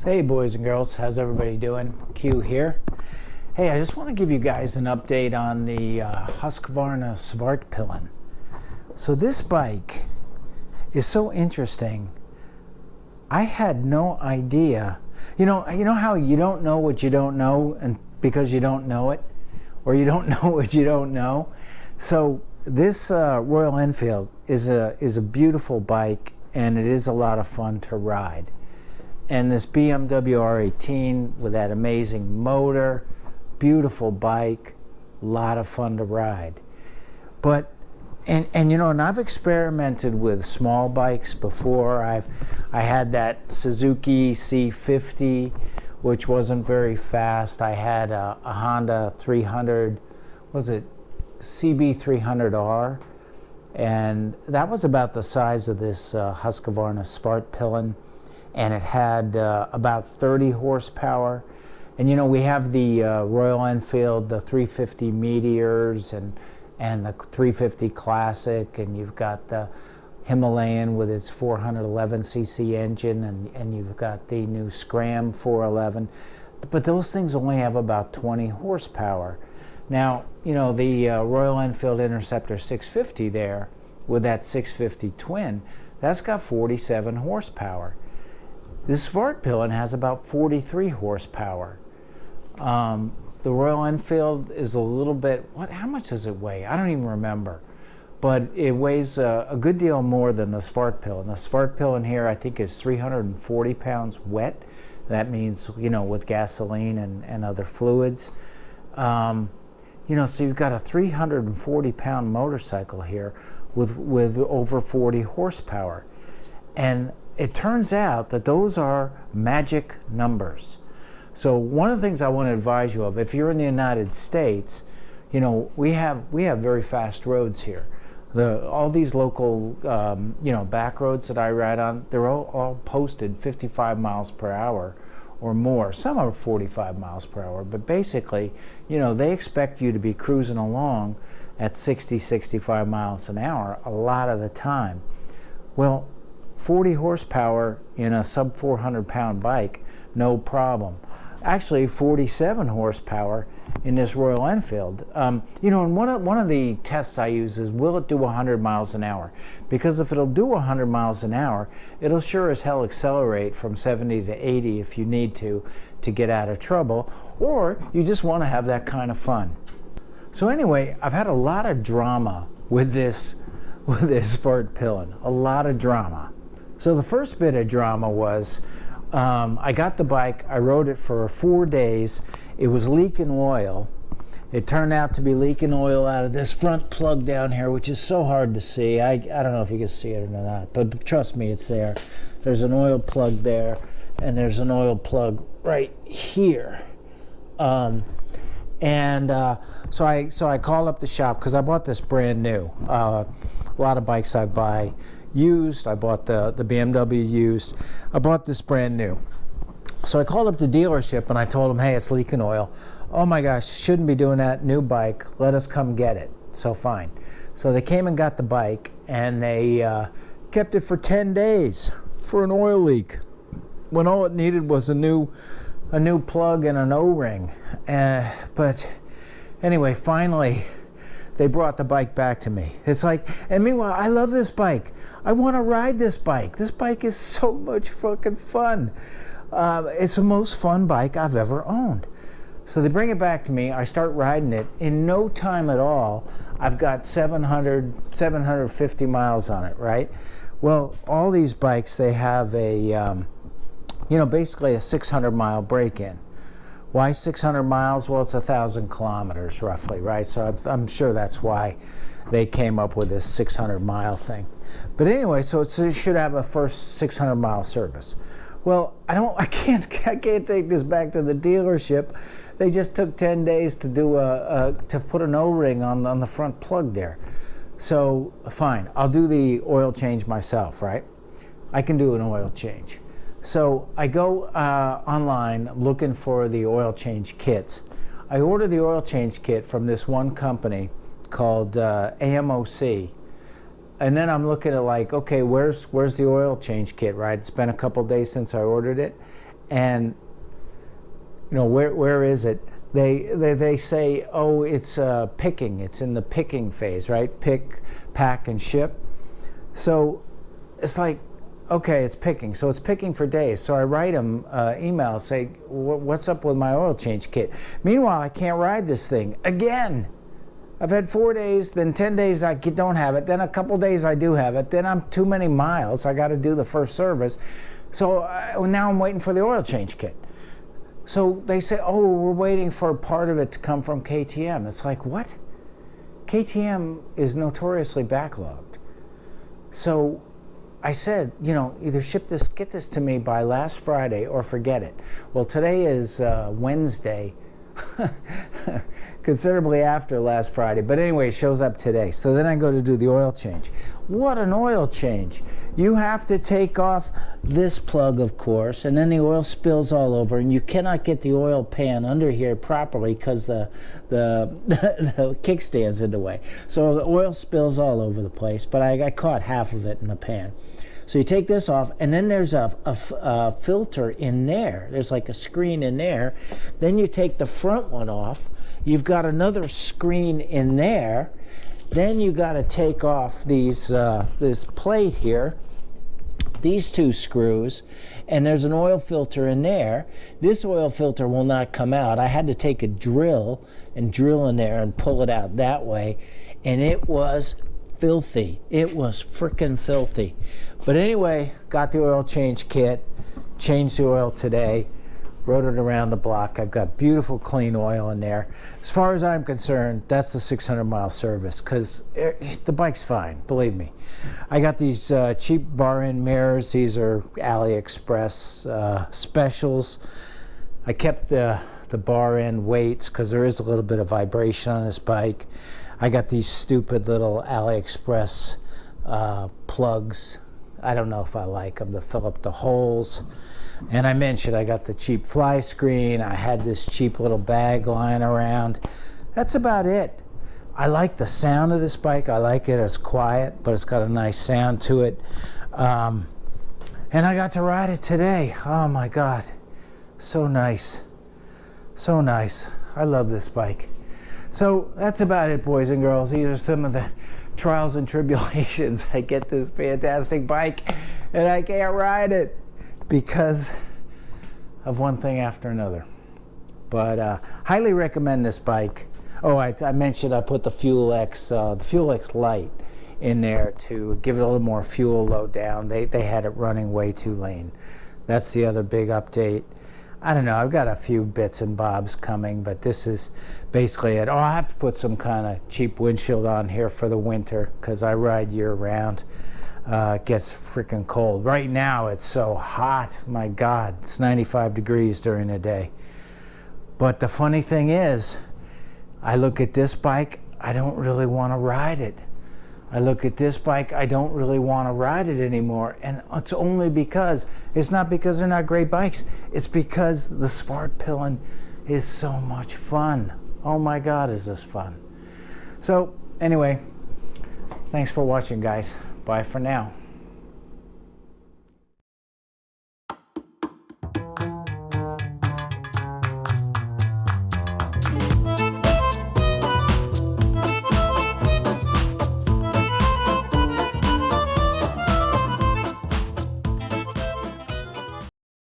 Hey boys and girls, how's everybody doing? Q here. Hey, I just want to give you guys an update on the Husqvarna Svartpilen. So this bike is so interesting. I had no idea. You know how you don't know what you don't know, and because you don't know it, or you don't know what you don't know. So this Royal Enfield is a beautiful bike, and it is a lot of fun to ride. And this BMW R18 with that amazing motor, beautiful bike, a lot of fun to ride. But and I've experimented with small bikes before. I had that Suzuki C50, which wasn't very fast. I had a Honda 300, was it CB300R, and that was about the size of this Husqvarna Svartpilen. And it had about 30 horsepower. And we have the Royal Enfield, the 350 Meteors and the 350 Classic, and you've got the Himalayan with its 411cc engine, and you've got the new Scram 411. But those things only have about 20 horsepower. Now, the Royal Enfield Interceptor 650 there, with that 650 twin, that's got 47 horsepower. This Svartpilen has about 43 horsepower. The Royal Enfield is a little bit, how much does it weigh? I don't even remember. But it weighs a good deal more than the Svartpilen. The Svartpilen here, I think, is 340 pounds wet. That means, with gasoline and other fluids. So you've got a 340 pound motorcycle here with over 40 horsepower. And it turns out that those are magic numbers. So one of the things I want to advise you of, if you're in the United States, we have very fast roads here. All these local, back roads that I ride on, they're all posted 55 miles per hour or more. Some are 45 miles per hour, but basically, they expect you to be cruising along at 60, 65 miles an hour a lot of the time. Well, 40 horsepower in a sub 400 pound bike, no problem. Actually 47 horsepower in this Royal Enfield. And one of the tests I use is, will it do 100 miles an hour? Because if it'll do 100 miles an hour, it'll sure as hell accelerate from 70 to 80 if you need to get out of trouble, or you just want to have that kind of fun. So anyway, I've had a lot of drama with this Svartpilen, a lot of drama. So the first bit of drama was, I got the bike, I rode it for 4 days, it was leaking oil. It turned out to be leaking oil out of this front plug down here, which is so hard to see. I don't know if you can see it or not, but trust me, it's there. There's an oil plug there, and there's an oil plug right here. So I called up the shop, because I bought this brand new. A lot of bikes I buy used. I bought the BMW used. I bought this brand new. So I called up the dealership and I told them, hey, it's leaking oil. Oh my gosh, shouldn't be doing that. New bike. Let us come get it. So fine. So they came and got the bike, and they kept it for 10 days for an oil leak, when all it needed was a new plug and an O-ring. But anyway, finally, they brought the bike back to me. It's like, and meanwhile, I love this bike. I want to ride this bike. This bike is so much fucking fun. It's the most fun bike I've ever owned. So they bring it back to me. I start riding it. In no time at all, I've got 750 miles on it, right? Well, all these bikes, they have basically a 600 mile break-in. Why 600 miles? Well, it's 1,000 kilometers roughly, right? So I'm sure that's why they came up with this 600 mile thing. But anyway, so it should have a first 600 mile service. Well, I can't take this back to the dealership. They just took 10 days to do to put an O-ring on the front plug there. So fine, I'll do the oil change myself, right? I can do an oil change. So I go online looking for the oil change kits. I ordered the oil change kit from this one company called AMOC. And then I'm looking at like, okay, where's the oil change kit, right? It's been a couple days since I ordered it. And where is it? They say, oh, it's picking. It's in the picking phase, right? Pick, pack, and ship. So it's like, okay, it's picking. So it's picking for days. So I write them email, say, what's up with my oil change kit? Meanwhile, I can't ride this thing again. I've had 4 days, then 10 days I don't have it, then a couple days I do have it, then I'm too many miles, I got to do the first service. So now I'm waiting for the oil change kit. So they say, oh, we're waiting for part of it to come from KTM. It's like, what? KTM is notoriously backlogged. So I said, either get this to me by last Friday or forget it. Well, today is Wednesday, considerably after last Friday. But anyway, it shows up today. So then I go to do the oil change. What an oil change. You have to take off this plug, of course, and then the oil spills all over, and you cannot get the oil pan under here properly because the kickstand's in the way. So the oil spills all over the place, but I caught half of it in the pan. So you take this off, and then there's a filter in there. There's like a screen in there. Then you take the front one off. You've got another screen in there. Then you got to take off these this plate here, these two screws, and there's an oil filter in there. This oil filter will not come out. I had to take a drill and drill in there and pull it out that way, and it was filthy. It was freaking filthy. But anyway, got the oil change kit, changed the oil today, rode it around the block. I've got beautiful clean oil in there. As far as I'm concerned, that's the 600-mile service because the bike's fine, believe me. I got these cheap bar-end mirrors. These are AliExpress specials. I kept the bar-end weights because there is a little bit of vibration on this bike. I got these stupid little AliExpress plugs. I don't know if I like them to fill up the holes. And I mentioned I got the cheap fly screen. I had this cheap little bag lying around. That's about it. I like the sound of this bike. I like it. It's quiet, but it's got a nice sound to it. And I got to ride it today. Oh my God. So nice. So nice. I love this bike. So that's about it, boys and girls. These are some of the trials and tribulations. I get this fantastic bike and I can't ride it because of one thing after another. But highly recommend this bike. Oh, I mentioned I put the Fuel X Lite in there to give it a little more fuel load down. They had it running way too lean. That's the other big update. I don't know, I've got a few bits and bobs coming, but this is basically it. Oh, I have to put some kind of cheap windshield on here for the winter because I ride year round. It gets freaking cold. Right now it's so hot, my God, it's 95 degrees during the day. But the funny thing is, I look at this bike, I don't really want to ride it. I look at this bike, I don't really want to ride it anymore. And it's only because, it's not because they're not great bikes, it's because the Svartpilen is so much fun. Oh my God, is this fun. So anyway, thanks for watching, guys. Bye for now.